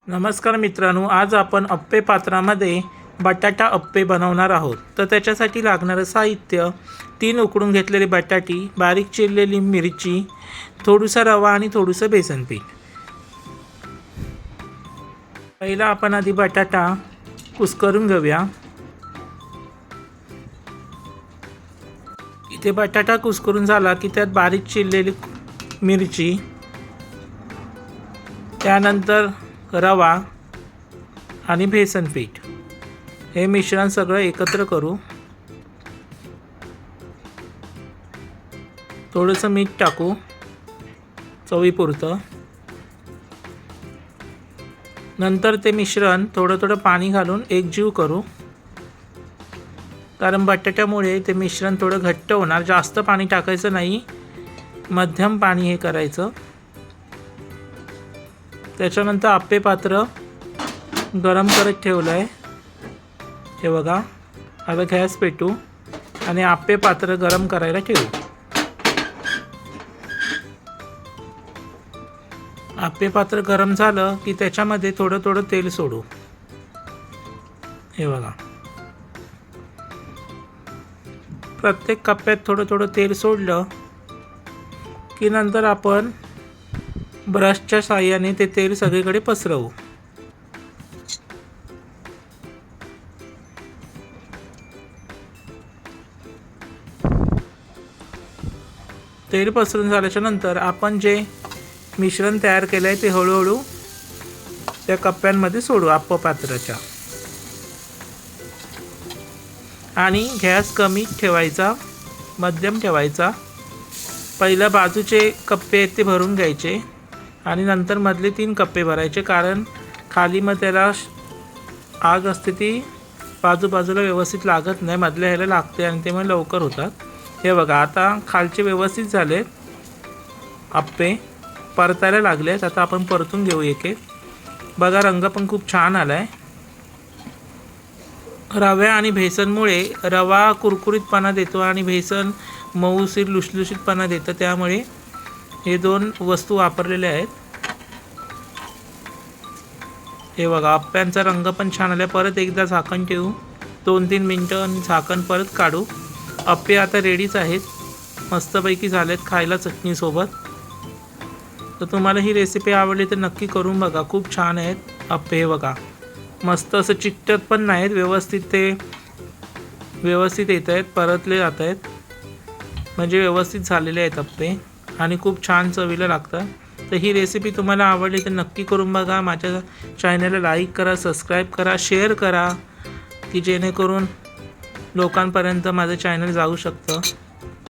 नमस्कार मित्रांनो, आज आपण अप्पे पात्रामध्ये बटाटा अप्पे बनवणार आहोत। तर त्याच्यासाठी लागणारे साहित्य 3 उकडून घेतलेले बटाटी, बारीक चिरलेली मिरची, थोडासा रवा आणि थोडंसं बेसन पीठ। पहिला आपण आधी बटाटा कुस्करून घेऊया। इथे बटाटा कुस्करून झाला की त्यात बारीक चिरलेली मिरची, त्यानंतर रवा आणि बेसन पीठ हे मिश्रण सगळं एकत्र करू। थोडंसं मीठ टाकू चवीपुरतं। नंतर ते मिश्रण थोडं पाणी घालून एकजीव करू, कारण बटाट्यामुळे ते मिश्रण थोडं घट्ट होणार। जास्त पाणी टाकायचं नाही, मध्यम पाणी हे करायचं। त्याच्यानंतर अप्पे पात्र गरम करत ठेवलं आहे, हे बघा। आता गॅस पेटू आणि अप्पे पात्र गरम करायला ठेवू। अप्पे पात्र गरम झालं की त्याच्यामध्ये थोडं तेल सोडू, हे बघा। प्रत्येक कप्प्यात थोडं तेल सोडलं की नंतर आपण ब्रशच्या साहाय्याने ते तेल सगळीकडे पसरवू। तेल पसरून झाल्याच्या नंतर आपण जे मिश्रण तयार केलं आहे ते हळूहळू त्या कप्प्यांमध्ये सोडू अप्पे पात्राच्या। आणि गॅस कमी ठेवायचा, मध्यम ठेवायचा। पहिल्या बाजूचे कप्पे आहेत ते भरून घ्यायचे आणि नंतर मधले 3 कप्पे भरायचे, कारण खाली मग त्याला आग असते ती बाजूला व्यवस्थित लागत नाही, मधल्या ह्याला लागते आणि ते मग लवकर होतात। हे बघा, आता खालचे व्यवस्थित झालेत अप्पे, परतायला लागलेत। आता आपण परतून घेऊ एक बघा, रंग पण खूप छान आला आहे। रव्या आणि बेसनमुळे रवा कुरकुरीतपणा देतो आणि बेसन मऊसीर लुसलुशीतपणा देतं, त्यामुळे हे 2 वस्तू वापरलेल्या आहेत। हे बघा, अप्प्यांचा रंग पण छान आला। परत एकदा झाकण ठेवू 2-3 मिनटं आणि झाकण परत काढू। अप्पे आता रेडीच आहेत, मस्तपैकी झालेत खायला चटणीसोबत। तर तुम्हाला ही रेसिपी आवडली तर नक्की करून बघा, खूप छान आहेत अप्पे। हे बघा, मस्त असं चिकटत पण नाहीत, व्यवस्थित येत आहेत, परतले जात आहेत, म्हणजे व्यवस्थित झालेले आहेत अप्पे आणि खूप छान चवीला लागतात। तर ही रेसिपी तुम्हाला आवडली तर नक्की करून बघा। माझ्या चॅनलला लाईक करा, सबस्क्राईब करा, शेअर करा, की जेणेकरून लोकांपर्यंत माझं चॅनल जाऊ शकतं।